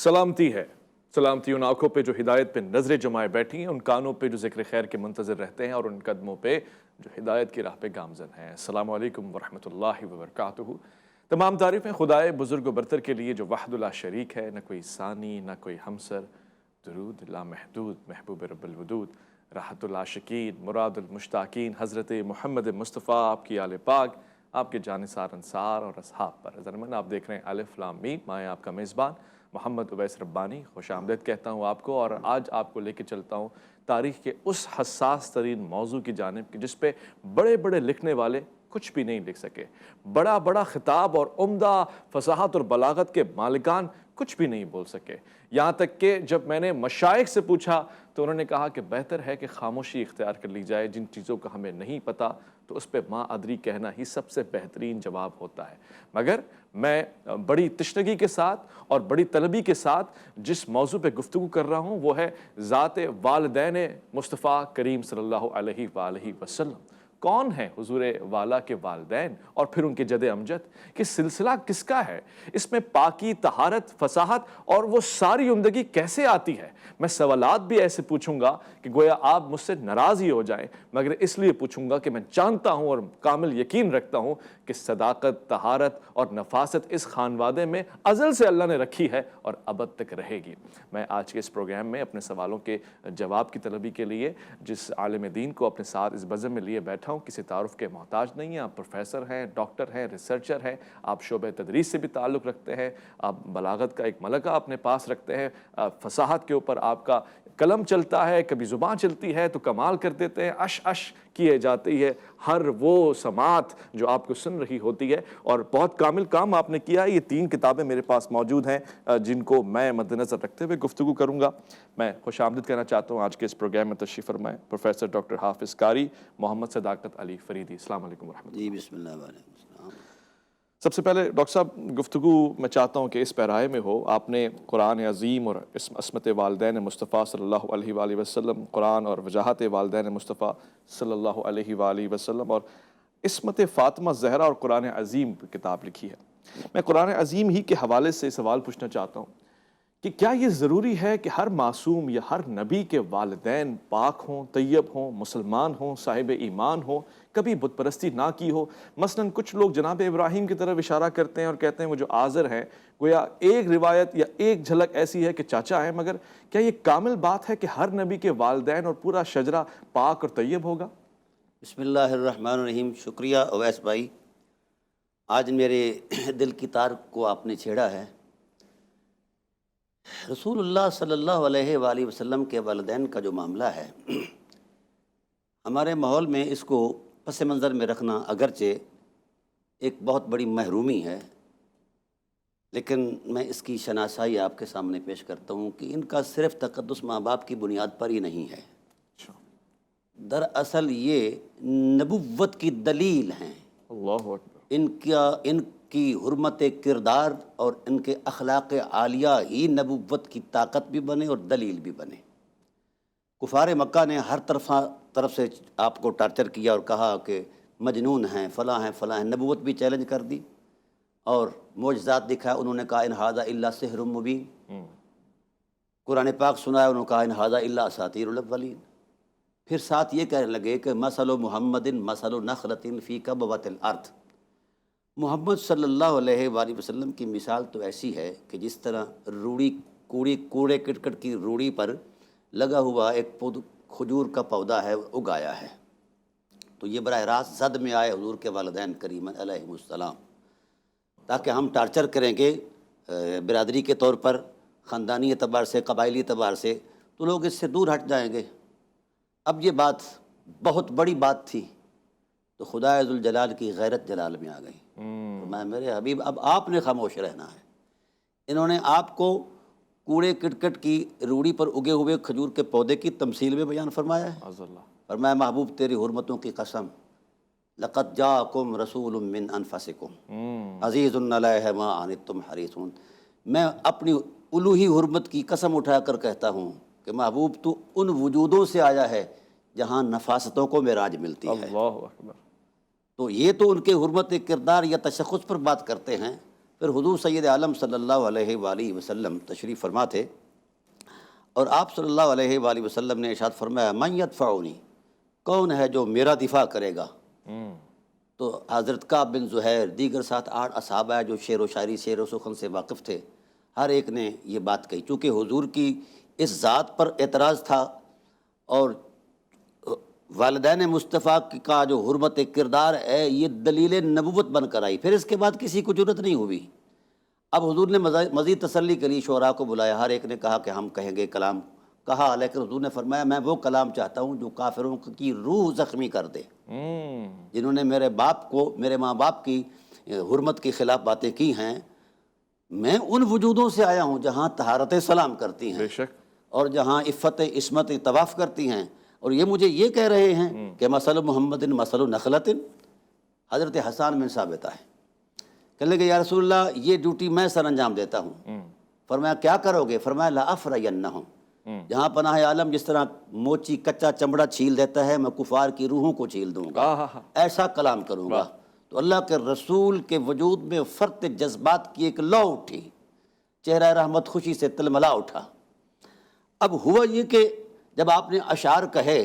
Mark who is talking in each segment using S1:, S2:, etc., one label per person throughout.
S1: سلامتی ہے، سلامتی ان آنکھوں پہ جو ہدایت پہ نظریں جمائے بیٹھی ہیں، ان کانوں پہ جو ذکر خیر کے منتظر رہتے ہیں، اور ان قدموں پہ جو ہدایت کی راہ پہ گامزن ہیں۔ السلام علیکم ورحمۃ اللہ وبرکاتہ۔ تمام تعریفیں خدائے بزرگ و برتر کے لیے جو وحدہ لا شریک ہے، نہ کوئی ثانی نہ کوئی ہمسر۔ درود لا محدود محبوب رب الودود، راحت العاشقین مراد المشتاقین حضرت محمد مصطفیٰ، آپ کی آل پاک، آپ کے جانثار انصار اور اصحاب پر۔ حضرت آپ دیکھ رہے ہیں الف لام میم، میں آپ کا میزبان محمد اویس ربانی خوش آمدید کہتا ہوں آپ کو، اور آج آپ کو لے کے چلتا ہوں تاریخ کے اس حساس ترین موضوع کی جانب جس پہ بڑے بڑے لکھنے والے کچھ بھی نہیں لکھ سکے، بڑا بڑا خطاب اور عمدہ فصاحت اور بلاغت کے مالکان کچھ بھی نہیں بول سکے۔ یہاں تک کہ جب میں نے مشائخ سے پوچھا تو انہوں نے کہا کہ بہتر ہے کہ خاموشی اختیار کر لی جائے، جن چیزوں کا ہمیں نہیں پتہ تو اس پہ ما ادری کہنا ہی سب سے بہترین جواب ہوتا ہے۔ مگر میں بڑی تشنگی کے ساتھ اور بڑی طلبی کے ساتھ جس موضوع پہ گفتگو کر رہا ہوں وہ ہے ذات والدین مصطفیٰ کریم صلی اللہ علیہ وآلہ وسلم۔ کون ہیں حضور والا کے والدین اور پھر ان کے جد امجد؟ کہ سلسلہ کس کا ہے؟ اس میں پاکی، طہارت، فصاحت اور وہ ساری عمدگی کیسے آتی ہے؟ میں سوالات بھی ایسے پوچھوں گا کہ گویا آپ مجھ سے ناراض ہی ہو جائیں، مگر اس لیے پوچھوں گا کہ میں جانتا ہوں اور کامل یقین رکھتا ہوں کہ صداقت، طہارت اور نفاست اس خانوادے میں ازل سے اللہ نے رکھی ہے اور ابد تک رہے گی۔ میں آج کے اس پروگرام میں اپنے سوالوں کے جواب کی طلبی کے لیے جس عالم دین کو اپنے ساتھ اس بزم میں لیے بیٹھا ہوں، کسی تعارف کے محتاج نہیں ہیں۔ آپ پروفیسر ہیں، ڈاکٹر ہیں، ریسرچر ہیں، آپ شعبہ تدریس سے بھی تعلق رکھتے ہیں، آپ بلاغت کا ایک ملکہ اپنے پاس رکھتے ہیں، فصاحت کے اوپر آپ کا قلم چلتا ہے، کبھی زبان چلتی ہے تو کمال کر دیتے ہیں، اش کیے جاتی ہے ہر وہ سماعت جو آپ کو سن رہی ہوتی ہے، اور بہت کامل کام آپ نے کیا ہے۔ یہ 3 کتابیں میرے پاس موجود ہیں جن کو میں مد نظر رکھتے ہوئے گفتگو کروں گا۔ میں خوش آمدید کہنا چاہتا ہوں آج کے اس پروگرام میں تشریف فرمائے پروفیسر ڈاکٹر حافظ قاری محمد صداقت علی فریدی۔ السلام علیکم ورحمۃ اللہ۔
S2: جی بسم اللہ وعلیکم السلام۔
S1: سب سے پہلے ڈاکٹر صاحب گفتگو میں چاہتا ہوں کہ اس پیرائے میں ہو، آپ نے قرآن عظیم اور عصمت والدین مصطفیٰ صلی اللہ علیہ وآلہ وسلم، قرآن اور وجاہت والدین مصطفیٰ صلی اللہ علیہ وآلہ وسلم اور عصمت فاطمہ زہرا اور قرآن عظیم کتاب لکھی ہے۔ میں قرآن عظیم ہی کے حوالے سے سوال پوچھنا چاہتا ہوں کہ کیا یہ ضروری ہے کہ ہر معصوم یا ہر نبی کے والدین پاک ہوں، طیب ہوں، مسلمان ہوں، صاحب ایمان ہوں، کبھی بت پرستی نہ کی ہو؟ مثلا کچھ لوگ جناب ابراہیم کی طرف اشارہ کرتے ہیں اور کہتے ہیں وہ جو آزر ہیں گویا ایک روایت یا ایک جھلک ایسی ہے کہ چاچا ہیں، مگر کیا یہ کامل بات ہے کہ ہر نبی کے والدین اور پورا شجرہ پاک اور طیب ہوگا؟
S2: بسم اللہ الرحمن الرحیم۔ شکریہ اویس بھائی، آج میرے دل کی تار کو آپ نے چھیڑا ہے۔ رسول اللہ صلی اللہ علیہ وآلہ وسلم کے والدین کا جو معاملہ ہے، ہمارے ماحول میں اس کو پس منظر میں رکھنا اگرچہ ایک بہت بڑی محرومی ہے، لیکن میں اس کی شناسائی آپ کے سامنے پیش کرتا ہوں کہ ان کا صرف تقدس ماں باپ کی بنیاد پر ہی نہیں ہے، دراصل یہ نبوت کی دلیل ہیں۔
S1: اللہ اکبر۔
S2: ان کی حرمت کردار اور ان کے اخلاق عالیہ ہی نبوت کی طاقت بھی بنے اور دلیل بھی بنے۔ کفار مکہ نے ہر طرف سے آپ کو ٹارچر کیا اور کہا کہ مجنون ہیں، فلاں ہیں، فلاں ہیں، نبوت بھی چیلنج کر دی اور معجزات دکھایا، انہوں نے کہا ان ھذا الا سحر مبین۔ قرآن پاک سنایا، انہوں نے کہا ان ھذا الا اساطیر الاولین۔ پھر ساتھ یہ کہنے لگے کہ مثل محمد مثل نخلۃ فی کبوۃ الارض، محمد صلی اللہ علیہ وآلہ وسلم کی مثال تو ایسی ہے کہ جس طرح کوڑے کرکٹ کی روڑی پر لگا ہوا ایک کھجور کا پودا ہے اگایا ہے۔ تو یہ براہ راست زد میں آئے حضور کے والدین کریم علیہ السلام، تاکہ ہم ٹارچر کریں گے برادری کے طور پر، خاندانی اعتبار سے، قبائلی اعتبار سے، تو لوگ اس سے دور ہٹ جائیں گے۔ اب یہ بات بہت بڑی بات تھی تو خدا ذوالجلال کی غیرت جلال میں آ گئی۔ میں میرے حبیب اب آپ نے خاموش رہنا ہے۔ انہوں نے آپ کو کوڑے کرکٹ کی روڑی پر اگے ہوئے کھجور کے پودے کی تمثیل میں بیان فرمایا ہے۔ فرمایا محبوب تیری حرمتوں کی قسم، لقد جاءکم رسول من انفسکم عزیز علیہ ما عنتم حریص۔ میں اپنی الوہی حرمت کی قسم اٹھا کر کہتا ہوں کہ محبوب تو ان وجودوں سے آیا ہے جہاں نفاستوں کو معراج ملتی ہے۔
S1: اللہ اکبر۔
S2: تو یہ تو ان کے حرمت کردار یا تشخص پر بات کرتے ہیں، پھر حضور سید عالم صلی اللہ علیہ وآلہ وسلم تشریف فرما تھے، اور آپ صلی اللہ علیہ وآلہ وسلم نے ارشاد فرمایا من یدفعنی، کون ہے جو میرا دفاع کرے گا؟ تو حضرت کعب بن زہیر، دیگر 7-8 اصحابہ ہیں جو شعر و شاعری، شعر و سخن سے واقف تھے، ہر ایک نے یہ بات کہی، چونکہ حضور کی اس ذات پر اعتراض تھا، اور والدین مصطفیٰ کا جو حرمت کردار ہے یہ دلیل نبوت بن کر آئی، پھر اس کے بعد کسی کو جرت نہیں ہوئی۔ اب حضور نے مزید تسلی کری، شعراء کو بلایا، ہر ایک نے کہا کہ ہم کہیں گے کلام کہا، لیکن حضور نے فرمایا میں وہ کلام چاہتا ہوں جو کافروں کی روح زخمی کر دے، جنہوں نے میرے باپ کو، میرے ماں باپ کی حرمت کے خلاف باتیں کی ہیں۔ میں ان وجودوں سے آیا ہوں جہاں طہارت سلام کرتی ہیں،
S1: بے شک،
S2: اور جہاں عفت عصمت طواف کرتی ہیں، اور یہ مجھے یہ کہہ رہے ہیں کہ مثل محمد مثل نخلۃ۔ حضرت حسان بن ثابت ہے، کہنے لگے یا رسول اللہ یہ ڈیوٹی میں سر انجام دیتا ہوں۔ فرمایا کیا کرو گے؟ فرمایا لأفرینہم، جہاں پناہ عالم جس طرح موچی کچا چمڑا چھیل دیتا ہے، میں کفار کی روحوں کو چھیل دوں گا، ایسا کلام کروں گا۔ تو اللہ کے رسول کے وجود میں فرط جذبات کی ایک لو اٹھی، چہرہ رحمت خوشی سے تلملا اٹھا۔ اب ہوا یہ کہ جب آپ نے اشعار کہے،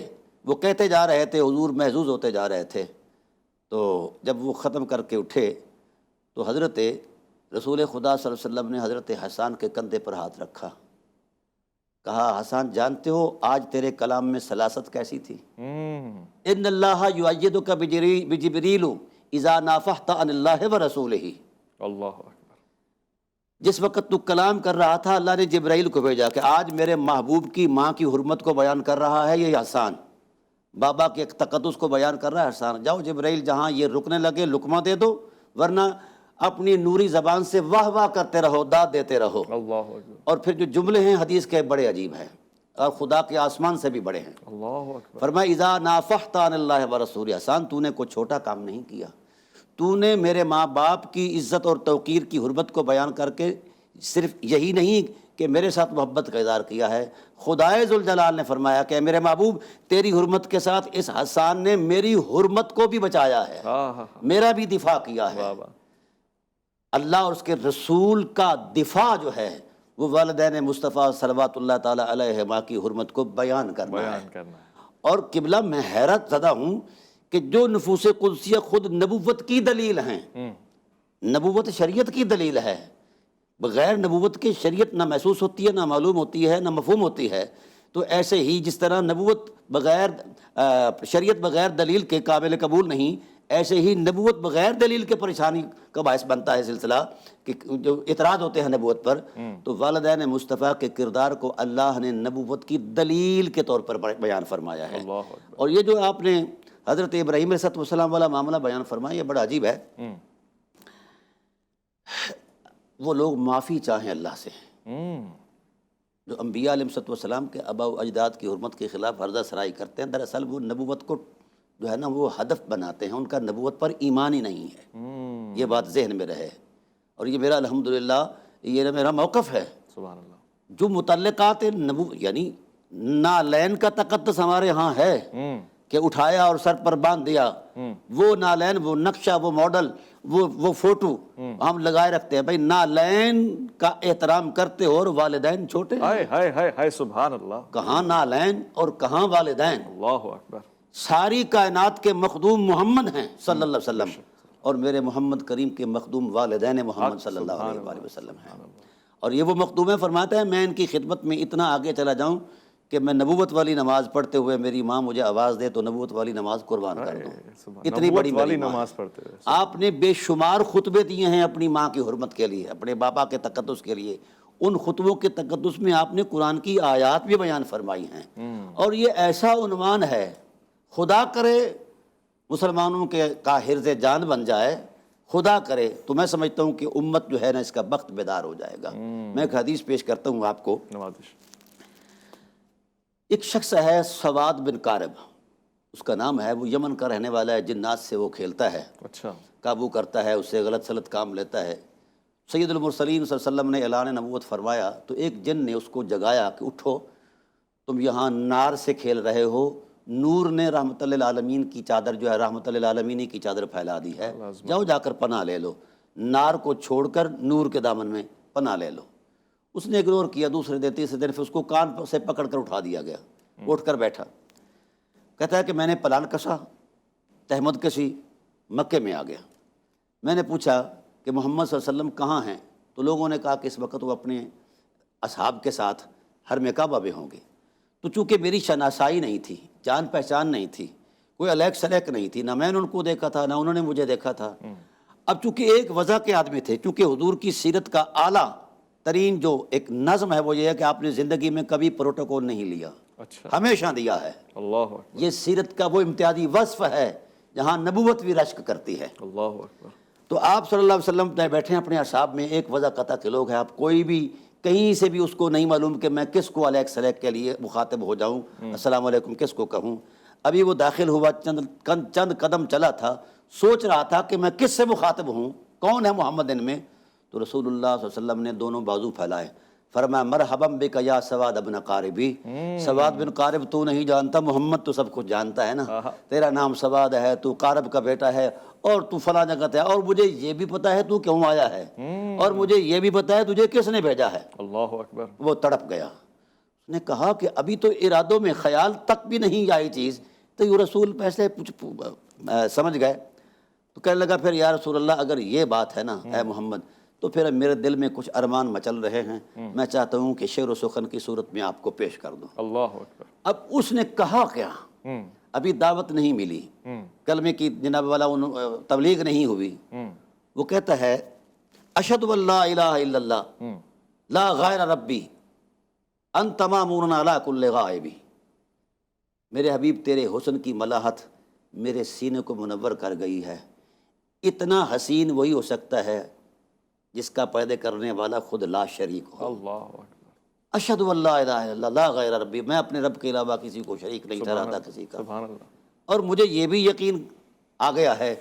S2: وہ کہتے جا رہے تھے، حضور محظوظ ہوتے جا رہے تھے، تو جب وہ ختم کر کے اٹھے تو حضرت رسول خدا صلی اللہ علیہ وسلم نے حضرت حسان کے کندھے پر ہاتھ رکھا، کہا حسان جانتے ہو آج تیرے کلام میں سلاست کیسی تھی؟ ان اللہ یؤیدک بجبریل اذا نافحت عن اللہ ورسولہ۔
S1: اللہ اکبر۔
S2: جس وقت تو کلام کر رہا تھا اللہ نے جبرائیل کو بھیجا کہ آج میرے محبوب کی ماں کی حرمت کو بیان کر رہا ہے یہ حسان، بابا کے تقدس کو بیان کر رہا ہے حسان، جاؤ جبرائیل جہاں یہ رکنے لگے لقمہ دے دو، ورنہ اپنی نوری زبان سے واہ واہ کرتے رہو، داد دیتے رہو۔
S1: اللہ اکبر۔
S2: اور پھر جو جملے ہیں حدیث کے بڑے عجیب ہیں، اور خدا کے آسمان سے بھی بڑے ہیں۔
S1: اللہ اکبر۔
S2: فرمایا اذا نافحت عن اللہ ورسولہ، حسان تو نے کوئی چھوٹا کام نہیں کیا، تو نے میرے ماں باپ کی عزت اور توقیر کی حرمت کو بیان کر کے صرف یہی نہیں کہ میرے ساتھ محبت کا اظہار کیا ہے، خدائے ذوالجلال نے فرمایا کہ میرے محبوب تیری حرمت کے ساتھ اس حسان نے میری حرمت کو بھی بچایا ہے، میرا بھی دفاع کیا ہے۔ اللہ اور اس کے رسول کا دفاع جو ہے وہ والدین مصطفیٰ صلوات اللہ تعالیٰ علیہما کی حرمت کو بیان کرنا ہے۔ اور قبلہ میں حیرت زدہ ہوں کہ جو نفوس قدسیہ خود نبوت کی دلیل ہیں، نبوت شریعت کی دلیل ہے، بغیر نبوت کے شریعت نہ محسوس ہوتی ہے، نہ معلوم ہوتی ہے، نہ مفہوم ہوتی ہے، تو ایسے ہی جس طرح نبوت بغیر شریعت بغیر دلیل کے قابل قبول نہیں، ایسے ہی نبوت بغیر دلیل کے پریشانی کا باعث بنتا ہے سلسلہ کہ جو اعتراض ہوتے ہیں نبوت پر، تو والدین مصطفیٰ کے کردار کو اللہ نے نبوت کی دلیل کے طور پر بیان فرمایا ہے۔ اور یہ جو آپ نے حضرت ابراہیم علیہ السلام والا معاملہ بیان فرمایا، یہ بڑا عجیب ہے۔ وہ لوگ معافی چاہیں اللہ سے جو انبیاء علیہ السلام کے آباء و اجداد کی حرمت کے خلاف عرضہ سرائی کرتے ہیں، دراصل وہ نبوت کو جو ہے نا وہ ہدف بناتے ہیں، ان کا نبوت پر ایمان ہی نہیں ہے، یہ بات ذہن میں رہے۔ اور یہ میرا الحمدللہ یہ میرا موقف ہے،
S1: سبحان اللہ،
S2: جو متعلقات یعنی نالین کا تقدس ہمارے ہاں ہے کہ اٹھایا اور سر پر باندھ دیا، وہ نالین، وہ نقشہ، وہ ماڈل، وہ فوٹو ہم لگائے رکھتے ہیں۔ بھائی نالین کا احترام کرتے ہو اور والدین چھوٹے،
S1: ہائے ہائے ہائے ہائے، سبحان اللہ،
S2: کہاں نالین اور کہاں والدین؟
S1: اللہ اکبر۔
S2: ساری کائنات کے مخدوم محمد ہیں صلی اللہ علیہ وسلم، اور میرے محمد کریم کے مخدوم والدین محمد صلی اللہ علیہ وسلم ہیں، اور یہ وہ مخدوم فرماتا ہے میں ان کی خدمت میں اتنا آگے چلا جاؤں کہ میں نبوت والی نماز پڑھتے ہوئے میری ماں مجھے آواز دے تو نبوت والی نماز قربان کر دوں، اتنی بڑی میری ماں
S1: نماز پڑھتے ہوئے
S2: آپ نے بے شمار خطبے دیے ہیں اپنی ماں کی حرمت کے لیے، اپنے بابا کے تقدس کے لیے، ان خطبوں کے تقدس میں آپ نے قرآن کی آیات بھی بیان فرمائی ہیں، اور یہ ایسا عنوان ہے، خدا کرے مسلمانوں کے کا حرز جان بن جائے، خدا کرے، تو میں سمجھتا ہوں کہ امت جو ہے نا اس کا بخت بیدار ہو جائے گا۔ میں ایک حدیث پیش کرتا ہوں آپ کو۔ ایک شخص ہے سواد بن کارب، اس کا نام ہے، وہ یمن کا رہنے والا ہے، جنات سے وہ کھیلتا ہے،
S1: اچھا،
S2: قابو کرتا ہے، اس سے غلط سلط کام لیتا ہے۔ سید المرسلین صلی اللہ علیہ وسلم نے اعلان نبوت فرمایا تو ایک جن نے اس کو جگایا کہ اٹھو، تم یہاں نار سے کھیل رہے ہو، نور نے رحمت للعالمین کی چادر جو ہے رحمت للعالمین کی چادر پھیلا دی ہے، جاؤ جا کر پناہ لے لو۔ نار کو چھوڑ کر نور کے دامن میں پناہ لے لو۔ اس نے اگنور کیا، دوسرے دن تیسرے دن پھر اس کو کان سے پکڑ کر اٹھا دیا گیا، اٹھ کر بیٹھا، کہتا ہے کہ میں نے پلان کشا، تہمت کشی، مکے میں آ گیا۔ میں نے پوچھا کہ محمد صلی اللہ علیہ وسلم کہاں ہیں؟ تو لوگوں نے کہا کہ اس وقت وہ اپنے اصحاب کے ساتھ حرم کعبہ میں ہوں گے۔ تو چونکہ میری شناسائی نہیں تھی، جان پہچان نہیں تھی، کوئی الیک سلیک نہیں تھی، نہ میں نے ان کو دیکھا تھا نہ انہوں نے مجھے دیکھا تھا۔ اب چونکہ ایک وضع کے آدمی تھے، چونکہ حضور کی سیرت کا اعلیٰ ترین جو ایک نظم ہے وہ یہ ہے کہ آپ نے زندگی میں کبھی پروٹوکول نہیں لیا،
S1: اچھا،
S2: ہمیشہ دیا ہے۔
S1: اللہ اکبر،
S2: یہ سیرت کا وہ امتیازی وصف ہے جہاں نبوت بھی رشک کرتی ہے۔
S1: اللہ اکبر،
S2: تو آپ صلی اللہ علیہ وسلم بیٹھے ہیں اپنے اصحاب میں، ایک وضع قطع کے لوگ ہیں، آپ کوئی بھی کہیں سے بھی اس کو نہیں معلوم کہ میں کس کو الیک سلیک کے لیے مخاطب ہو جاؤں، السلام علیکم کس کو کہوں۔ ابھی وہ داخل ہوا، چند قدم چلا تھا، سوچ رہا تھا کہ میں کس سے مخاطب ہوں، کون ہے محمد ان میں؟ تو رسول اللہ صلی اللہ علیہ وسلم نے دونوں بازو پھیلائے، فرمایا مرحبا بک یا سواد ابن قاربی، سواد بن قارب تو نہیں جانتا، محمد تو سب کچھ جانتا ہے نا، تیرا نام سواد ہے، تو قارب کا بیٹا ہے، اور تو فلاں جگہ ہے، اور مجھے یہ بھی پتا ہے تو کیوں آیا ہے، اور مجھے یہ بھی پتا ہے تجھے کس نے بھیجا ہے۔
S1: اللہ اکبر،
S2: وہ تڑپ گیا، اس نے کہا کہ ابھی تو ارادوں میں خیال تک بھی نہیں آئی چیز، تو یہ رسول پیسے سمجھ گئے۔ تو کہنے لگا پھر یا رسول اللہ اگر یہ بات ہے نا اے محمد، تو پھر میرے دل میں کچھ ارمان مچل رہے ہیں، میں چاہتا ہوں کہ شعر و سخن کی صورت میں آپ کو پیش کر دوں۔
S1: اللہ اکبر،
S2: اب اس نے کہا کیا؟ ابھی دعوت نہیں ملی، کلمے کی جناب والا تبلیغ نہیں ہوئی۔ وہ کہتا ہے اشہد ان لا الہ الا اللہ لا غیر ربی انت مامون علی کل غائبی۔ میرے حبیب تیرے حسن کی ملاحت میرے سینے کو منور کر گئی ہے، اتنا حسین وہی ہو سکتا ہے جس کا پیدا کرنے والا خود لا شریک ہو۔
S1: اللہ اکبر،
S2: اشہد ان لا الہ الا اللہ لا غیر ربی، میں اپنے رب کے علاوہ کسی کو شریک نہیں ٹھہراتا کسی کا،
S1: سبحان اللہ،
S2: اور مجھے یہ بھی یقین آ گیا ہے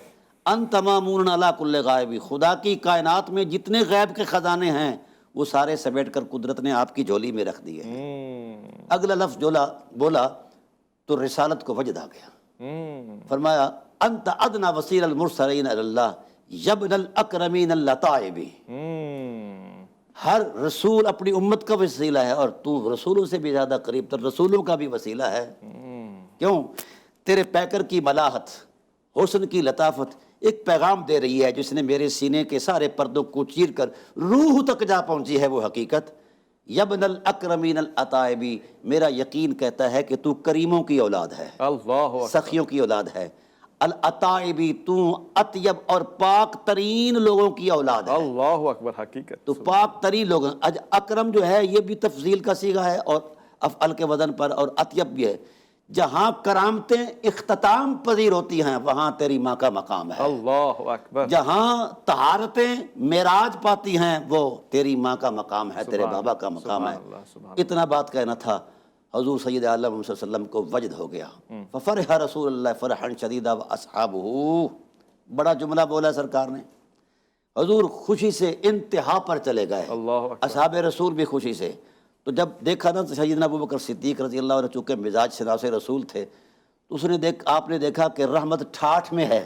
S2: انت مامون علی کل غائبی، خدا کی کائنات میں جتنے غیب کے خزانے ہیں وہ سارے سمیٹ کر قدرت نے آپ کی جھولی میں رکھ دیے ہیں۔ اگلا لفظ بولا تو رسالت کو وجد آ گیا، فرمایا انت ادنی وسیل المرسلین الی اللہ یبن الاکرمین اللطائبی۔ ہر رسول اپنی امت کا وسیلہ ہے اور تو رسولوں سے بھی زیادہ قریب تر رسولوں کا بھی وسیلہ ہے۔ کیوں؟ تیرے پیکر کی ملاحت، حسن کی لطافت ایک پیغام دے رہی ہے جس نے میرے سینے کے سارے پردوں کو چیر کر روح تک جا پہنچی ہے وہ حقیقت۔ یبن الاکرمین العطائبی، میرا یقین کہتا ہے کہ تو کریموں کی اولاد ہے،
S1: اللہ
S2: سخیوں کی اولاد ہے۔ العطائبی، تو اطیب اور پاک ترین لوگوں کی اولاد ہے۔
S1: اللہ اکبر، حقیقت،
S2: تو پاک ترین لوگ، اکرم جو ہے یہ بھی تفضیل کا صیغہ ہے اور افعل کے وزن پر، اور اطیب بھی ہے۔ جہاں کرامتیں اختتام پذیر ہوتی ہیں وہاں تیری ماں کا مقام ہے،
S1: اللہ اکبر،
S2: جہاں طہارتیں معراج پاتی ہیں وہ تیری ماں کا مقام ہے، تیرے بابا کا مقام ہے۔
S1: سبحان اللہ، سبحان
S2: اتنا بات کہنا تھا، حضور سید عالم صلی اللہ علیہ وسلم کو وجد ہو گیا۔ ففرح رسول اللہ فرحا شدیدا واصحابہ، بڑا جملہ بولا سرکار نے، حضور خوشی سے انتہا پر چلے گئے،
S1: اللہ اکبر،
S2: اصحاب رسول بھی خوشی سے۔ تو جب دیکھا نا تو سیدنا ابوبکر صدیق رضی اللہ عنہ چونکہ مزاج شناس رسول تھے تو آپ نے دیکھا کہ رحمت ٹھاٹھ میں ہے،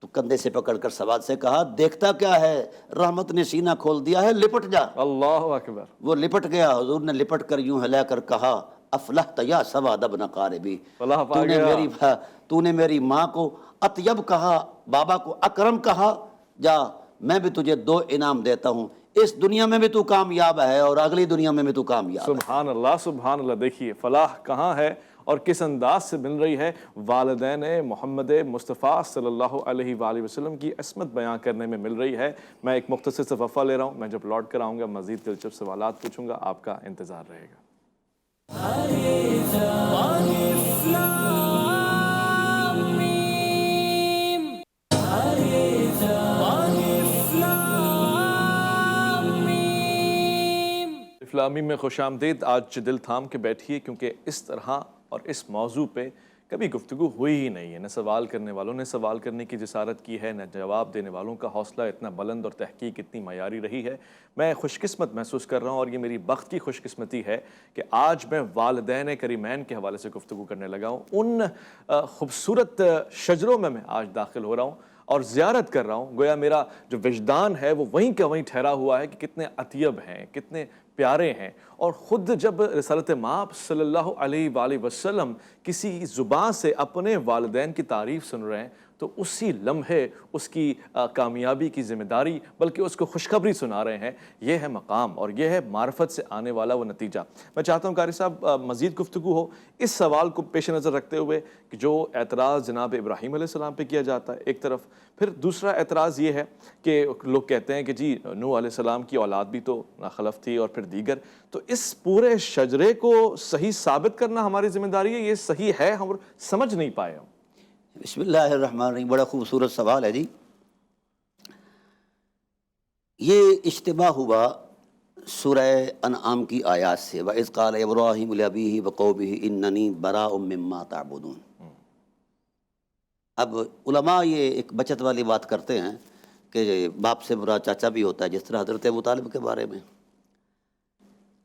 S2: تو کندھے سے پکڑ کر سواد سے کہا دیکھتا کیا ہے، رحمت نے سینہ کھول دیا ہے، لپٹ جا۔
S1: اللہ اکبر،
S2: وہ لپٹ گیا، حضور نے لپٹ کر یوں ہلا کر کہا افلحت یا سواد ابن قاربی،
S1: فلاح پا گیا۔
S2: تو نے میری ماں کو اطیب کہا، بابا کو اکرم کہا، جا میں بھی تجھے 2 انعام دیتا ہوں، اس دنیا میں بھی تو کامیاب ہے اور اگلی دنیا میں بھی تو کامیاب ہے۔
S1: سبحان اللہ، سبحان اللہ۔ دیکھیے فلاح کہاں ہے اور کس انداز سے مل رہی ہے، والدین محمد مصطفیٰ صلی اللہ علیہ وآلہ وسلم کی عصمت بیان کرنے میں مل رہی ہے۔ میں ایک مختصر سے وقفہ لے رہا ہوں، میں جب لوٹ کر آؤں گا مزید دلچسپ سوالات پوچھوں گا، آپ کا انتظار رہے گا۔ اسلامی میں خوش آمدید۔ آج دل تھام کے بیٹھیے کیونکہ اس طرح اور اس موضوع پہ کبھی گفتگو ہوئی ہی نہیں ہے، نہ سوال کرنے والوں نے سوال کرنے کی جسارت کی ہے، نہ جواب دینے والوں کا حوصلہ اتنا بلند اور تحقیق اتنی معیاری رہی ہے۔ میں خوش قسمت محسوس کر رہا ہوں اور یہ میری بخت کی خوش قسمتی ہے کہ آج میں والدین کریمین کے حوالے سے گفتگو کرنے لگا ہوں۔ ان خوبصورت شجروں میں آج داخل ہو رہا ہوں اور زیارت کر رہا ہوں، گویا میرا جو وجدان ہے وہ وہیں کا وہیں ٹھہرا ہوا ہے کہ کتنے اطیب ہیں، کتنے پیارے ہیں۔ اور خود جب رسالت مآب صلی اللہ علیہ وآلہ وسلم کسی زبان سے اپنے والدین کی تعریف سن رہے ہیں تو اسی لمحے اس کی کامیابی کی ذمہ داری بلکہ اس کو خوشخبری سنا رہے ہیں۔ یہ ہے مقام اور یہ ہے معرفت سے آنے والا وہ نتیجہ۔ میں چاہتا ہوں قاری صاحب مزید گفتگو ہو اس سوال کو پیش نظر رکھتے ہوئے کہ جو اعتراض جناب ابراہیم علیہ السلام پہ کیا جاتا ہے ایک طرف، پھر دوسرا اعتراض یہ ہے کہ لوگ کہتے ہیں کہ جی نوح علیہ السلام کی اولاد بھی تو ناخلف تھی اور پھر دیگر، تو اس پورے شجرے کو صحیح ثابت کرنا ہماری ذمہ داری ہے، یہ صحیح ہے، ہم سمجھ نہیں پائے ہم۔
S2: بسم اللہ الرحمن الرحیم، بڑا خوبصورت سوال ہے جی۔ یہ اشتباہ ہوا سورہ انعام کی آیات سے، وَإِذْ قَالَ إِبْرَاهِيمُ لِأَبِيهِ وَقَوْمِهِ إِنَّنِي بَرَاءٌ مِّمَّا تَعْبُدُونَ۔ اب علماء یہ ایک بچت والی بات کرتے ہیں کہ باپ سے برا چاچا بھی ہوتا ہے، جس طرح حضرت ابو طالب کے بارے میں۔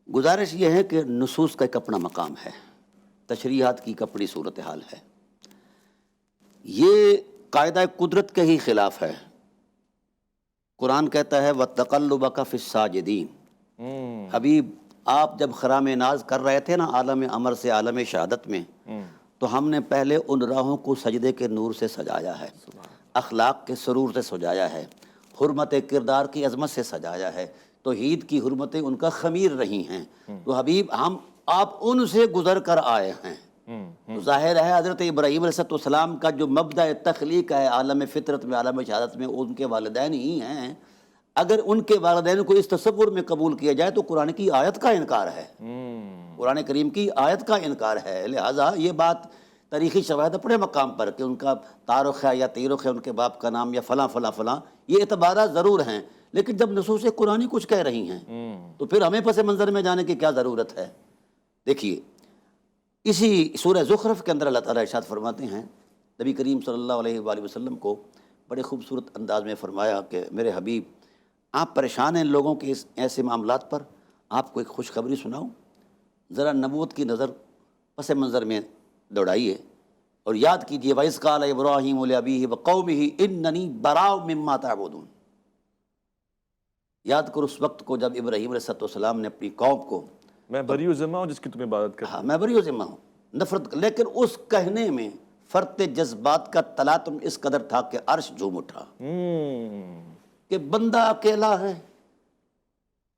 S2: گزارش یہ ہے کہ نصوص کا ایک اپنا مقام ہے، تشریحات کی ایک اپنی صورتحال ہے۔ یہ قاعدہ قدرت کے ہی خلاف ہے۔ قرآن کہتا ہے وَتَقَلُّبَكَ فِي السَّاجِدِينَ، حبیب آپ جب خرام ناز کر رہے تھے نا عالم امر سے عالم شہادت میں، تو ہم نے پہلے ان راہوں کو سجدے کے نور سے سجایا ہے، اخلاق کے سرور سے سجایا ہے، حرمت کردار کی عظمت سے سجایا ہے، توحید کی حرمتیں ان کا خمیر رہی ہیں، تو حبیب آپ ان سے گزر کر آئے ہیں۔ تو ظاہر ہے حضرت ابراہیم علیہ السلام کا جو مبدأ تخلیق ہے عالم فطرت میں عالم شہادت میں، ان کے والدین ہی ہیں۔ اگر ان کے والدین کو اس تصور میں قبول کیا جائے تو قرآن کی آیت کا انکار ہے، قرآن کریم کی آیت کا انکار ہے۔ لہٰذا یہ بات تاریخی شواہد اپنے مقام پر کہ ان کا تارخ ہے یا تیرخ ہے ان کے باپ کا نام یا فلاں فلاں فلاں، یہ اعتبارات ضرور ہیں، لیکن جب نصوص قرآنی کچھ کہہ رہی ہیں تو پھر ہمیں پس منظر میں جانے کی کیا ضرورت ہے؟ دیکھیے اسی سورہ زخرف کے اندر اللہ تعالیٰ ارشاد فرماتے ہیں، نبی کریم صلی اللہ علیہ وآلہ وسلم کو بڑے خوبصورت انداز میں فرمایا کہ میرے حبیب آپ پریشان ہیں لوگوں کے اس ایسے معاملات پر، آپ کو ایک خوشخبری سناؤں، ذرا نبوت کی نظر پس منظر میں دوڑائیے اور یاد کیجئے وَإِذْ قَالَ إِبْرَاهِيمُ لِأَبِيهِ وَقَوْمِهِ إِنَّنِي بَرَاءٌ مِّمَّا تَعْبُدُونَ۔ یاد کرو اس وقت کو جب ابراہیم علیہ السلام نے اپنی قوم کو،
S1: میں بری و ذمہ ہوں جس کی تم عبادت کرتے
S2: ہاں میں بری و ذمہ ہوں، نفرت، لیکن اس کہنے میں فرط جذبات کا تلاطم اس قدر تھا کہ عرش جھوم اٹھا کہ بندہ اکیلا ہے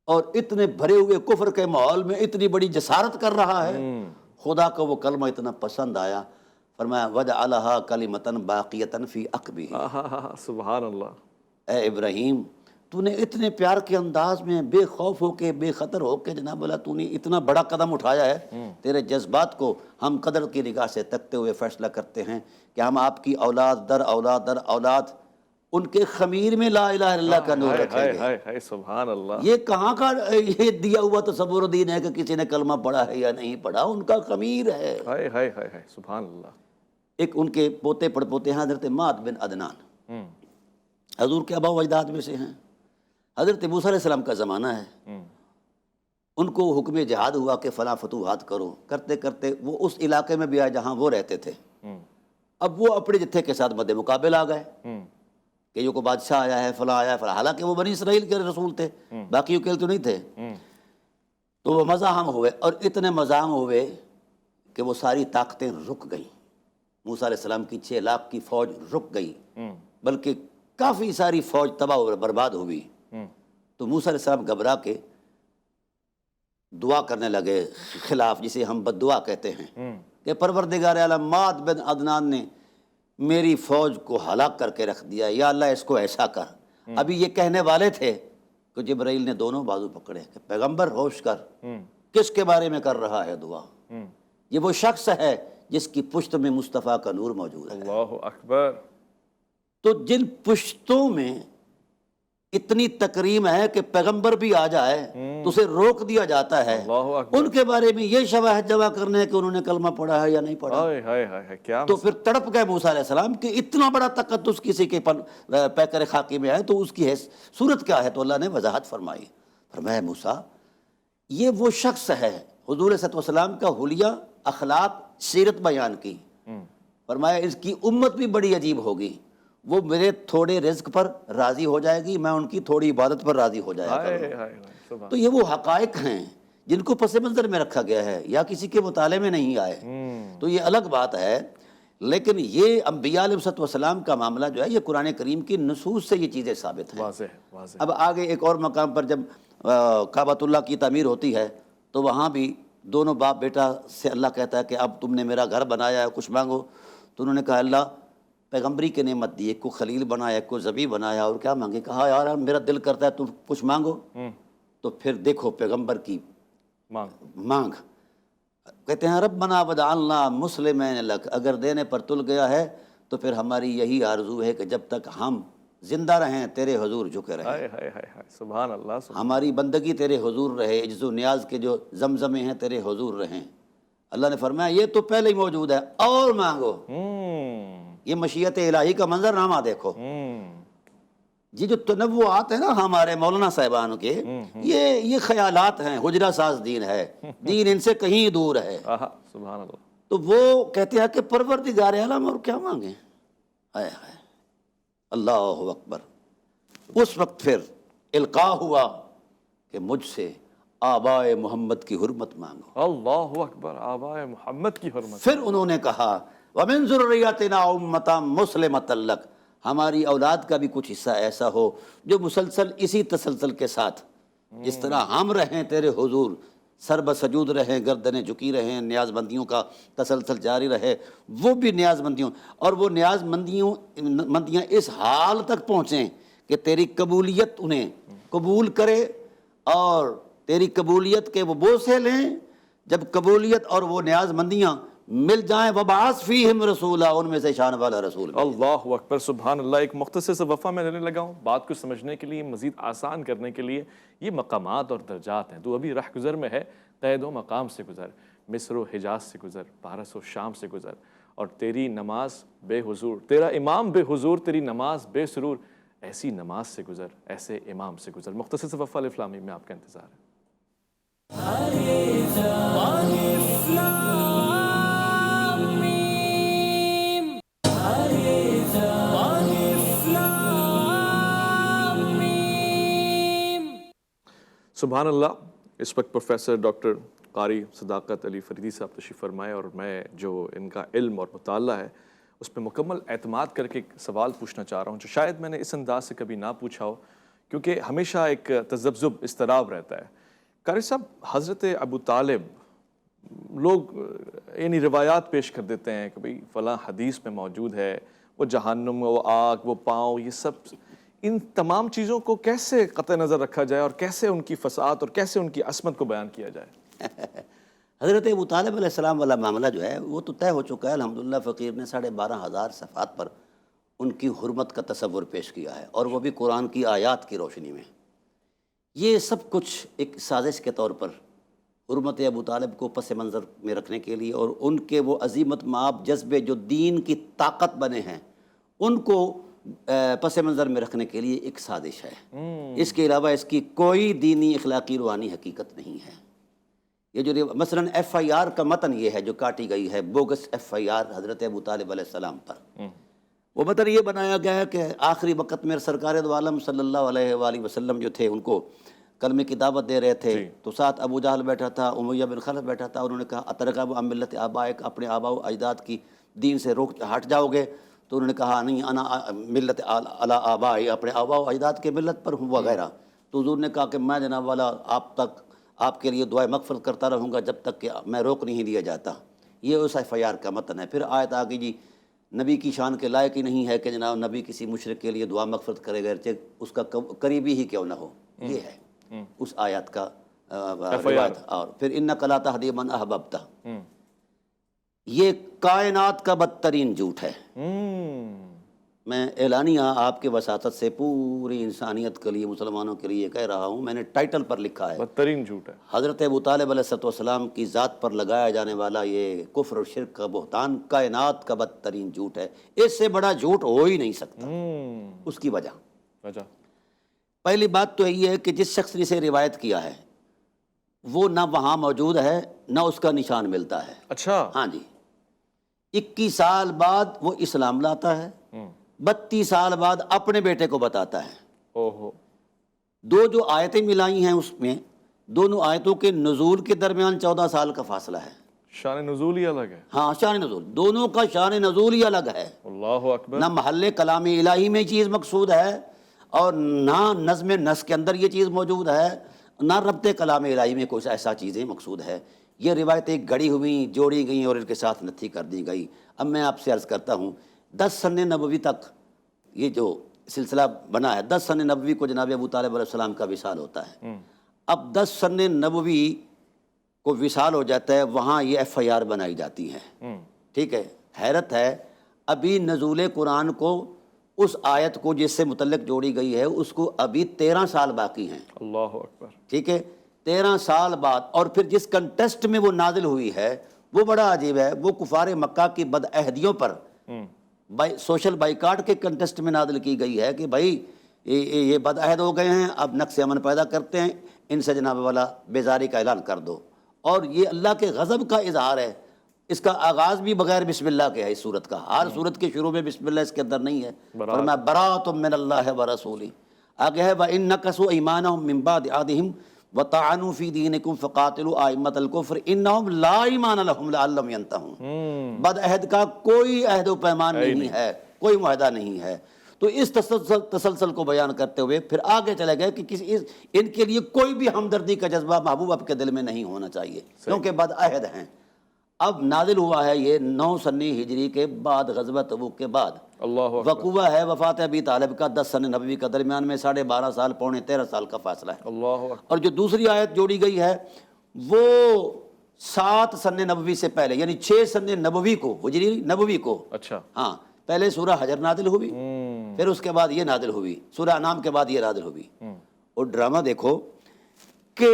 S2: اور اتنے بھرے ہوئے کفر کے ماحول میں اتنی بڑی جسارت کر رہا ہے۔ خدا کو وہ کلمہ اتنا پسند آیا، فرمایا وَجَعَلَهَا كَلِمَةً بَاقِيَةً فِي عَقْبِهِ۔
S1: سبحان اللہ۔
S2: اے ابراہیم تو نے اتنے پیار کے انداز میں بے خوف ہو کے بے خطر ہو کے جناب اللہ تو نے اتنا بڑا قدم اٹھایا ہے، تیرے جذبات کو ہم قدر کی نگاہ سے تکتے ہوئے فیصلہ کرتے ہیں کہ ہم آپ کی اولاد در اولاد در اولاد ان کے خمیر میں لا الہ الا اللہ کا نور رکھیں گے۔
S1: ہائے سبحان اللہ۔
S2: یہ کہاں کا یہ دیا ہوا تصور دین ہے کہ کسی نے کلمہ پڑھا ہے یا نہیں پڑھا، ان کا خمیر ہے۔
S1: ہائے ہائے ہائے سبحان اللہ۔
S2: ایک ان کے پوتے پڑپوتے ہیں حضرت معد بن عدنان، حضور کے آبا و اجداد میں سے ہیں، حضرت موسیٰ علیہ السلام کا زمانہ ہے، ان کو حکم جہاد ہوا کہ فلاں فتوحات کرو، کرتے کرتے وہ اس علاقے میں بھی آئے جہاں وہ رہتے تھے۔ اب وہ اپنے جتھے کے ساتھ مد مقابل آ گئے کہ یہ کو بادشاہ آیا ہے فلاں آیا ہے فلاں، حالانکہ وہ بنی اسرائیل کے رسول تھے، باقیوں کے تو نہیں تھے۔ تو وہ مزاحم ہوئے اور اتنے مزاحم ہوئے کہ وہ ساری طاقتیں رک گئیں، موسیٰ علیہ السلام کی 6 لاکھ کی فوج رک گئی، بلکہ کافی ساری فوج تباہ و برباد ہوئی۔ تو موسیٰ علیہ السلام گھبرا کے دعا کرنے لگے خلاف، جسے ہم بد دعا کہتے ہیں کہ پروردگار عالم معد بن عدنان نے میری فوج کو ہلاک کر کے رکھ دیا، یا اللہ اس کو ایسا کر۔ ابھی یہ کہنے والے تھے کہ جبرائیل نے دونوں بازو پکڑے کہ پیغمبر ہوش کر، کس کے بارے میں کر رہا ہے دعا؟ یہ وہ شخص ہے جس کی پشت میں مصطفیٰ کا نور موجود ہے۔
S1: اللہ اکبر۔
S2: تو جن پشتوں میں اتنی تکریم ہے کہ پیغمبر بھی آ جائے تو اسے روک دیا جاتا ہے،
S1: اللہ اکبر۔
S2: ان کے بارے میں یہ شواہد جمع کرنے کہ انہوں نے کلمہ پڑھا ہے یا نہیں پڑھا۔
S1: ہائے ہائے ہائے کیا
S2: تو پھر تڑپ گئے موسیٰ علیہ السلام کہ اتنا بڑا تقدس کسی کے پیکر خاکی میں ہے تو اس کی صورت کیا ہے؟ تو اللہ نے وضاحت فرمائی، فرمایا موسیٰ یہ وہ شخص ہے، حضور صلی اللہ علیہ وسلم کا حلیہ اخلاق سیرت بیان کی، فرمایا اس کی امت بھی بڑی عجیب ہوگی، وہ میرے تھوڑے رزق پر راضی ہو جائے گی، میں ان کی تھوڑی عبادت پر راضی ہو جایا کروں۔
S1: ہائے ہائے ہائے، سبحان۔
S2: تو یہ وہ حقائق ہیں جن کو پس منظر میں رکھا گیا ہے، یا کسی کے مطالعے میں نہیں آئے تو یہ الگ بات ہے۔ لیکن یہ انبیاء علیہ السلام کا معاملہ جو ہے، یہ قرآن کریم کی نصوص سے یہ چیزیں ثابت ہیں۔
S1: واضح واضح۔
S2: اب آگے ایک اور مقام پر جب کعبۃ اللہ کی تعمیر ہوتی ہے تو وہاں بھی دونوں باپ بیٹا سے اللہ کہتا ہے کہ اب تم نے میرا گھر بنایا ہے، کچھ مانگو۔ تو انہوں نے کہا اللہ پیغمبری کی نعمت دی، ایک کو خلیل بنایا، ایک کو ذبیح بنایا، اور کیا مانگے؟ کہا یار میرا دل کرتا ہے تم کچھ مانگو۔ تو پھر دیکھو پیغمبر کی مانگ، کہتے ہیں ربنا وجعلنا مسلمین لک، اگر دینے پر تل گیا ہے تو پھر ہماری یہی آرزو ہے کہ جب تک ہم زندہ رہیں تیرے حضور جھکے رہیں،
S1: ہائے ہائے ہائے ہائے، سبحان اللہ سبحان۔
S2: ہماری بندگی تیرے حضور رہے، عجز و نیاز کے جو زمزمے ہیں تیرے حضور رہیں۔ اللہ نے فرمایا یہ تو پہلے ہی موجود ہے، اور مانگو۔ یہ مشیت الہی کا منظر نامہ دیکھو۔ یہ جو تنوعات ہیں نا ہمارے مولانا صاحبان کے، یہ خیالات ہیں، حجرہ ساز دین ہے، دین ان سے کہیں دور ہے۔
S1: سبحان اللہ۔
S2: تو وہ کہتے ہیں کہ پروردگار عالم اور کیا مانگیں؟ ہائے ہائے، اللہ اکبر۔ اس وقت پھر القاء ہوا کہ مجھ سے آبائے محمد کی حرمت مانگو۔
S1: اللہ اکبر، آبائے محمد کی حرمت۔
S2: پھر انہوں نے کہا وَمِن ذُرِّيَّتِنَا أُمَّةً مُسْلِمَةً لَكَ، ہماری اولاد کا بھی کچھ حصہ ایسا ہو جو مسلسل اسی تسلسل کے ساتھ، جس طرح ہم رہیں تیرے حضور، سر بسجود رہیں، گردنیں جھکی رہیں، نیاز مندیوں کا تسلسل جاری رہے، وہ بھی نیاز مندیوں، اور وہ نیاز مندیاں اس حال تک پہنچیں کہ تیری قبولیت انہیں قبول کرے، اور تیری قبولیت کے وہ بوسے لیں۔ جب قبولیت اور وہ نیاز مندیاں مل جائیں، وَبَعَثْ فِيهِمْ رَسُولًا، ان میں سے شان والا رسول بھی۔
S1: اللہ اکبر، سبحان اللہ۔ ایک مختصر سے وقفہ میں لینے لگا ہوں بات کو سمجھنے کے لیے، مزید آسان کرنے کے لیے۔ یہ مقامات اور درجات ہیں۔ تو ابھی رہ گزر میں ہے، قید و مقام سے گزر، مصر و حجاز سے گزر، پارس و شام سے گزر، اور تیری نماز بے حضور، تیرا امام بے حضور، تیری نماز بے سرور، ایسی نماز سے گزر، ایسے امام سے گزر۔ مختصر سے وقفہ الف لام میم میں آپ کا انتظار ہے۔ سبحان اللہ۔ اس وقت پروفیسر ڈاکٹر قاری صداقت علی فریدی صاحب تشریف فرمائے، اور میں جو ان کا علم اور مطالعہ ہے اس پہ مکمل اعتماد کر کے ایک سوال پوچھنا چاہ رہا ہوں جو شاید میں نے اس انداز سے کبھی نہ پوچھا ہو، کیونکہ ہمیشہ ایک تذبذب، اضطراب رہتا ہے۔ قاری صاحب، حضرت ابو طالب، لوگ یعنی روایات پیش کر دیتے ہیں کہ بھئی فلاں حدیث میں موجود ہے، وہ جہنم، وہ آگ، وہ پاؤں، یہ سب، ان تمام چیزوں کو کیسے قطع نظر رکھا جائے، اور کیسے ان کی فساد اور کیسے ان کی عصمت کو بیان کیا جائے؟
S2: حضرت ابو طالب علیہ السلام والا معاملہ جو ہے وہ تو طے ہو چکا ہے۔ الحمدللہ فقیر نے 12,500 صفحات پر ان کی حرمت کا تصور پیش کیا ہے، اور وہ بھی قرآن کی آیات کی روشنی میں۔ یہ سب کچھ ایک سازش کے طور پر حرمت ابو طالب کو پس منظر میں رکھنے کے لیے، اور ان کے وہ عظیمت مآب جذبے جو دین کی طاقت بنے ہیں ان کو پس منظر میں رکھنے کے لیے ایک سازش ہے۔ اس کے علاوہ اس کی کوئی دینی، اخلاقی، روحانی حقیقت نہیں ہے۔ یہ جو مثلاً FIR کا متن یہ ہے جو کاٹی گئی ہے، بوگس FIR حضرت ابو طالب علیہ السلام پر، وہ متن یہ بنایا گیا ہے کہ آخری وقت میں سرکار دو عالم صلی اللہ علیہ وآلہ وسلم جو تھے ان کو کلمے کی دعوت دے رہے تھے، تو ساتھ ابو جہل بیٹھا تھا، امیہ بن خلف بیٹھا تھا، انہوں نے کہا اترغب عن ملت آبائک، اپنے آبا و اجداد کی دین سے ہٹ جاؤ گے؟ تو انہوں نے کہا نہیں، انا ملت علی آبائی، اپنے آبا و اجداد کے ملت پر ہوں وغیرہ۔ تو حضور نے کہا کہ میں جناب والا آپ کے لیے دعائے مغفرت کرتا رہوں گا جب تک کہ میں روک نہیں دیا جاتا۔ یہ اس FIR کا متن ہے۔ پھر آیت آگئی جی، نبی کی شان کے لائق ہی نہیں ہے کہ جناب نبی کسی مشرک کے لیے دعا مغفرت کرے گا، اس کا قریبی ہی کیوں نہ ہو۔ یہ ہے اس آیت کا روایت۔ اور پھر انک لا تہدی من احببت، یہ کائنات کا بدترین جھوٹ ہے۔ میں اعلانیہ آپ کے وساطت سے پوری انسانیت کے لیے، مسلمانوں کے لیے کہہ رہا ہوں، میں نے ٹائٹل پر لکھا ہے
S1: بدترین جھوٹ ہے۔
S2: حضرت ابو طالب علیہ السلام کی ذات پر لگایا جانے والا یہ کفر اور شرک کا بہتان کائنات کا بدترین جھوٹ ہے۔ اس سے بڑا جھوٹ ہو ہی نہیں سکتا۔ اس کی وجہ پہلی بات تو یہ ہے کہ جس شخص نے اسے روایت کیا ہے وہ نہ وہاں موجود ہے، نہ اس کا نشان ملتا ہے۔
S1: اچھا،
S2: ہاں جی، 21 سال بعد وہ اسلام لاتا ہے، 32 سال بعد اپنے بیٹے کو بتاتا ہے۔
S1: اوہو،
S2: دو جو آیتیں ملائی ہیں اس میں، دونوں آیتوں کے نزول کے درمیان 14 سال کا فاصلہ ہے۔
S1: شان نزول ہی الگ ہے۔
S2: ہاں، شان نزول، دونوں کا شان نزول ہی الگ ہے۔
S1: اللہ اکبر۔
S2: نہ محل کلام الہی میں چیز مقصود ہے اور نہ نظم نسق کے اندر یہ چیز موجود ہے، نہ ربط کلام الہی میں کوئی ایسا چیزیں مقصود ہے۔ یہ روایتیں گڑی ہوئیں، جوڑی گئیں اور ان کے ساتھ نتھی کر دی گئی۔ اب میں آپ سے عرض کرتا ہوں، 10 سن نبوی تک یہ جو سلسلہ بنا ہے، 10 سن نبوی کو جناب ابو طالب علیہ السلام کا وصال ہوتا ہے۔ اب 10 سن نبوی کو وصال ہو جاتا ہے، وہاں یہ FIR بنائی جاتی ہے۔ ٹھیک ہے، حیرت ہے، ابھی نزول قرآن کو اس آیت کو جس سے متعلق جوڑی گئی ہے اس کو ابھی 13 سال باقی ہیں۔
S1: اللہ اکبر۔
S2: ٹھیک ہے، 13 سال بعد، اور پھر جس کنٹیسٹ میں وہ نازل ہوئی ہے وہ بڑا عجیب ہے۔ وہ کفار مکہ کی بدعہدیوں پر سوشل بائیکاٹ کے کنٹیسٹ میں نازل کی گئی ہے کہ بھائی یہ بدعہد ہو گئے ہیں، اب نقص امن پیدا کرتے ہیں، ان سے جناب والا بیزاری کا اعلان کر دو۔ اور یہ اللہ کے غضب کا اظہار ہے۔ اس کا آغاز بھی بغیر بسم اللہ کے ہے۔ اس صورت کا ہر صورت کے شروع میں بسم اللہ اس کے اندر نہیں ہے۔ فرمایا براۃ من اللہ ورسولہ، آگے ہے وَإِن نَكَثُوا أَيْمَانَهُم مِّن بَعْدِ عَهْدِهِمْ وَطَعَنُوا فِي دِينِكُمْ فَقَاتِلُوا أَئِمَّةَ الْكُفْرِ إِنَّهُمْ لَا إِيمَانَ لَهُمْ لَعَلَّهُمْ يَنْتَهُونَ۔ بدعہد کا کوئی عہد و پیمان نہیں ہے، کوئی معاہدہ نہیں ہے۔ تو اس تسلسل کو بیان کرتے ہوئے پھر آگے چلے گئے کہ ان کے لیے کوئی بھی ہمدردی کا جذبہ محبوب آپ کے دل میں نہیں ہونا چاہیے کیونکہ بدعہد ہیں۔ اب نازل ہوا ہے یہ 9 سن ہجری کے بعد، غزوہ تبوک کے بعد۔
S1: اللہ اکبر۔
S2: وقوع ہے وفات ابی طالب کا 10 سن نبوی کا، درمیان میں 12.5 سال، پونے 13 سال کا فاصلہ ہے۔
S1: اللہ اکبر۔
S2: اور جو دوسری آیت جوڑی گئی ہے وہ 7 سن نبوی سے پہلے، یعنی 6 سن نبوی کو، ہجری نبوی کو۔
S1: اچھا،
S2: ہاں، پہلے سورہ حجر نازل ہوئی، پھر اس کے بعد یہ نازل ہوئی، سورہ انعام کے بعد یہ نازل ہوئی۔ اور ڈرامہ دیکھو کہ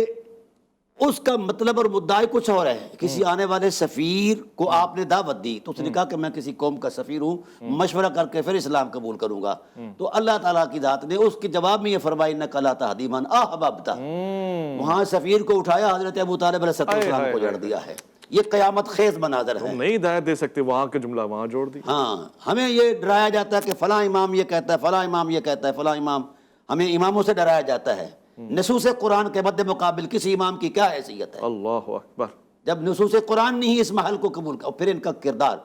S2: اس کا مطلب اور مدعا کچھ اور ہے۔ کسی آنے والے سفیر کو آپ نے دعوت دی تو اس نے کہا کہ میں کسی قوم کا سفیر ہوں، مشورہ کر کے پھر اسلام قبول کروں گا۔ تو اللہ تعالیٰ کی ذات نے اس کے جواب میں یہ فرمایا انک لا تہدی من احببت، وہاں سفیر کو اٹھایا، حضرت ابو طالب علیہ السلام کو جڑ دیا ہے۔ یہ قیامت خیز مناظر ہے۔
S1: نہیں ہدایت دے سکتے، وہاں کا جملہ وہاں جوڑ دی۔
S2: ہاں، ہمیں یہ ڈرایا جاتا ہے کہ فلاں امام یہ کہتا ہے، فلاں امام یہ کہتا ہے، فلاں امام، ہمیں اماموں سے ڈرایا جاتا ہے۔ نصوص قرآن کے مد مقابل کسی امام کی کیا حیثیت ہے؟
S1: اللہ اکبر۔ جب
S2: نصوص قرآن نہیں اس محل کو قبول اور پھر ان کا کردار،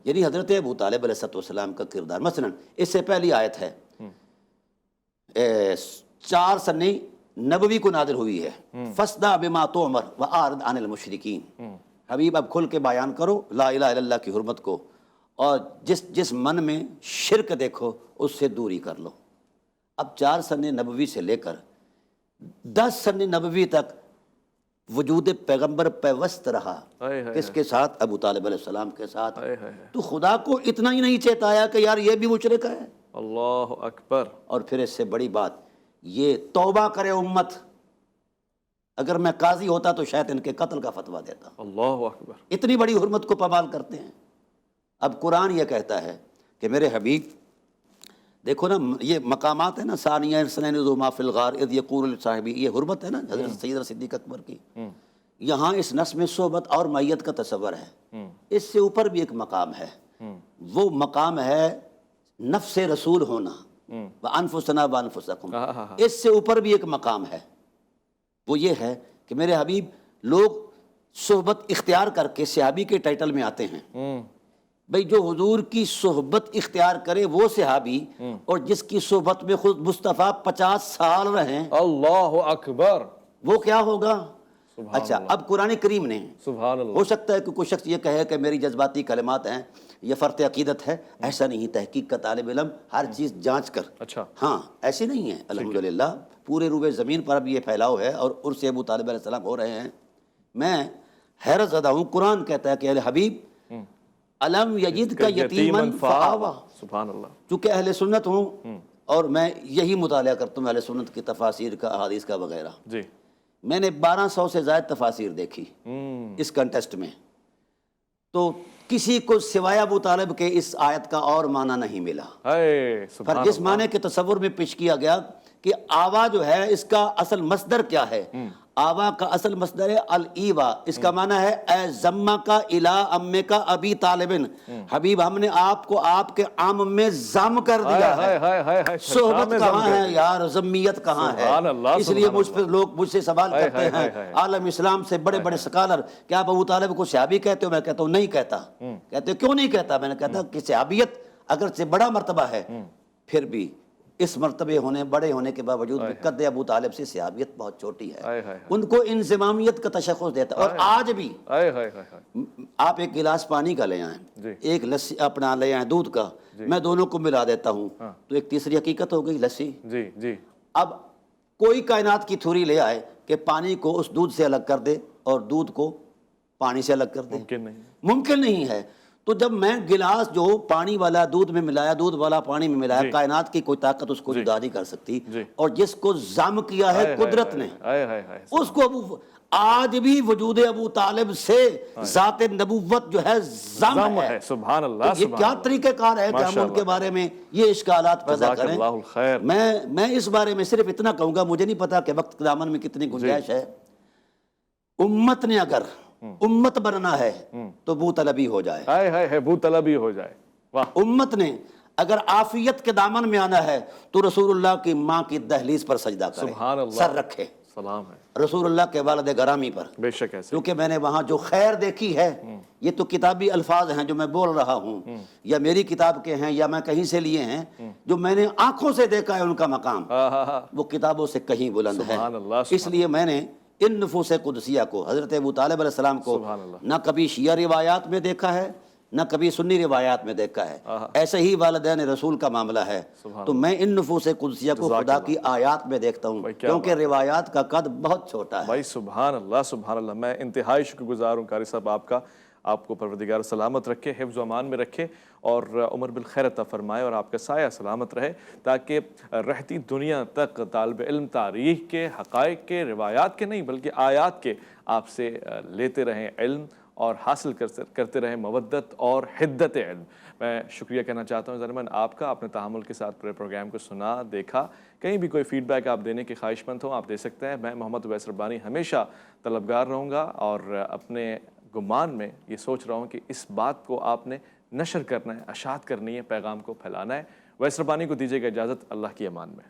S2: یعنی حضرت ابو طالب علیہ السلام کا کردار، مثلا اس سے پہلی آیت ہے 4 سن نبوی کو نازل ہوئی ہے، فَاصْدَعْ بِمَا تُؤْمَرْ وَأَعْرِضْ عَنِ الْمُشْرِكِينَ۔ حبیب اب کھل کے بیان کرو لا الہ الا اللہ کی حرمت کو، اور جس من میں شرک دیکھو اس سے دوری کر لو۔ اب 4 سن نبوی سے لے کر 10 سن نبوی تک وجود پیغمبر پیوست رہا، کس کے ساتھ؟ ابو طالب علیہ السلام کے ساتھ۔ تو خدا کو اتنا ہی نہیں چیتایا کہ یار یہ بھی مشرک ہے؟
S1: اللہ اکبر۔
S2: اور پھر اس سے بڑی بات یہ توبہ کرے امت، اگر میں قاضی ہوتا تو شاید ان کے قتل کا فتویٰ دیتا۔
S1: اللہ اکبر۔
S2: اتنی بڑی حرمت کو پامال کرتے ہیں۔ اب قرآن یہ کہتا ہے کہ میرے حبیب دیکھو نا، یہ مقامات ہیں نا، ثانیہ اثنین اذ ہما فی الغار اذ یقول لصاحبہ، یہ حرمت ہے نا حضرت سیدنا صدیق اکبر کی۔ یہاں اس نص میں صحبت اور معیت کا تصور ہے۔ اس سے اوپر بھی ایک مقام ہے، وہ مقام ہے نفس رسول ہونا، وانفسنا وانفسکم۔ اس سے اوپر بھی ایک مقام ہے، وہ یہ ہے کہ میرے حبیب لوگ صحبت اختیار کر کے صحابی کے ٹائٹل میں آتے ہیں۔ بھئی جو حضور کی صحبت اختیار کرے وہ صحابی، اور جس کی صحبت میں خود مصطفیٰ 50 سال رہیں،
S1: اللہ اکبر،
S2: وہ کیا ہوگا؟ اچھا، اب قرآن کریم نے،
S1: سبحان اللہ،
S2: ہو سکتا ہے کہ کوئی شخص یہ کہے کہ میری جذباتی کلمات ہیں، یہ فرط عقیدت ہے۔ ایسا نہیں، تحقیق کا طالب علم ہر چیز جانچ کر،
S1: اچھا،
S2: ہاں ایسی نہیں ہے۔ الحمدللہ پورے روئے زمین پر اب یہ پھیلاؤ ہے اور عرس ابو طالب علیہ السلام ہو رہے ہیں۔ میں حیرت زدہ ہوں، قرآن کہتا ہے کہ اے حبیب الم یجد کا یتیمن فآویٰ۔
S1: سبحان اللہ۔
S2: چونکہ اہل سنت ہوں اور میں یہی مطالعہ کرتا ہوں اہل سنت کی تفاسیر کا، احادیث کا وغیرہ،
S1: جی،
S2: میں نے 1200 سے زائد تفاسیر دیکھی اس کنٹیسٹ میں، تو کسی کو سوائے ابو طالب کے اس آیت کا اور معنی نہیں ملا۔ پر جس معنی کے تصور میں پیش کیا گیا کہ آوا جو ہے اس کا اصل مصدر کیا ہے، آوا کا اصل مصدر ہے الایوا، اس کا معنی ہے اے زمہ کا الا امی کا ابی طالبن، حبیب ہم نے آپ کو آپ کے عام میں زم کر دیا ہے۔ صحبت کہاں ہے یار، ضمیت کہاں ہے؟ اس لیے مجھ پہ لوگ مجھ سے سوال کرتے ہیں عالم اسلام سے بڑے بڑے سکالر، کیا آپ ابو طالب کو صحابی کہتے ہو؟ میں کہتا ہوں نہیں کہتا۔ کہتے ہو کیوں نہیں کہتا؟ میں نے کہتا کہ صحابیت اگرچہ بڑا مرتبہ ہے، پھر بھی اس مرتبے بڑے ہونے کے باوجود قد ابو طالب سے صحابیت بہت چھوٹی ہے، ان کو انضمامیت کا تشخص دیتا ہے۔ اور آج بھی آپ ایک گلاس پانی کا لے آئیں، ایک لسی اپنا لے آئیں دودھ کا، میں دونوں کو ملا دیتا ہوں تو ایک تیسری حقیقت ہو گئی لسی۔ اب کوئی کائنات کی تھوری لے آئے کہ پانی کو اس دودھ سے الگ کر دے اور دودھ کو پانی سے الگ کر دے، ممکن نہیں ہے۔ تو جب میں گلاس جو پانی والا دودھ میں ملایا، دودھ والا پانی میں ملایا، کائنات کی کوئی طاقت اس کو جدا نہیں کر سکتی، اور جس کو ضم کیا ہے قدرت نے، اس کو آج بھی وجود ابو طالب سے ذات نبوت جو ہے ضم ہے۔
S1: سبحان اللہ۔
S2: یہ کیا طریقہ کار ہے کہ ہم ان کے بارے میں یہ اشکالات پیدا کریں؟ میں اس بارے میں صرف اتنا کہوں گا، مجھے نہیں پتا کہ وقت کے دامن میں کتنی گنجائش ہے، امت نے اگر امت بننا ہے تو بو طلبی ہو جائے،
S1: بو طلبی ہو جائے۔
S2: امت نے اگر عافیت کے دامن میں آنا ہے تو رسول اللہ کی ماں کی دہلیز پر سجدہ کرے،
S1: سبحان اللہ،
S2: سر رکھے
S1: سلام ہے
S2: رسول اللہ کے والد گرامی پر،
S1: بے شک ایسے،
S2: کیونکہ میں نے وہاں جو خیر دیکھی ہے، یہ تو کتابی الفاظ ہیں جو میں بول رہا ہوں، یا میری کتاب کے ہیں یا میں کہیں سے لیے ہیں، جو میں نے آنکھوں سے دیکھا ہے ان کا مقام وہ کتابوں سے کہیں بلند ہے۔ اس لیے میں نے ان نفوس قدسیہ کو، حضرت ابو طالب علیہ السلام کو نہ کبھی شیعہ روایات میں دیکھا ہے نہ کبھی سنی روایات میں دیکھا ہے، ایسے ہی والدین رسول کا معاملہ ہے، تو میں ان نفوس قدسیہ کو خدا کی آیات میں دیکھتا ہوں، کیونکہ روایات کا قد بہت چھوٹا ہے۔
S1: بھائی سبحان اللہ، سبحان اللہ۔ میں انتہائی شکر گزار ہوں قاری صاحب آپ کا، آپ کو پروردگار سلامت رکھے، حفظ و امان میں رکھے، اور عمر بالخیر عطا فرمائے، اور آپ کا سایہ سلامت رہے، تاکہ رہتی دنیا تک طالب علم تاریخ کے، حقائق کے، روایات کے نہیں بلکہ آیات کے آپ سے لیتے رہیں علم، اور حاصل کرتے رہیں مودت اور حدت علم۔ میں شکریہ کہنا چاہتا ہوں ضرمن آپ کا، آپ نے تحمل کے ساتھ پورے پروگرام کو سنا، دیکھا۔ کہیں بھی کوئی فیڈ بیک آپ دینے کے خواہش مند ہوں آپ دے سکتے ہیں۔ میں محمد اویس ربانی ہمیشہ طلبگار رہوں گا، اور اپنے گمان میں یہ سوچ رہا ہوں کہ اس بات کو آپ نے نشر کرنا ہے، اشاعت کرنی ہے، پیغام کو پھیلانا ہے۔ اویس ربانی کو دیجیے گا اجازت، اللہ کی امان میں۔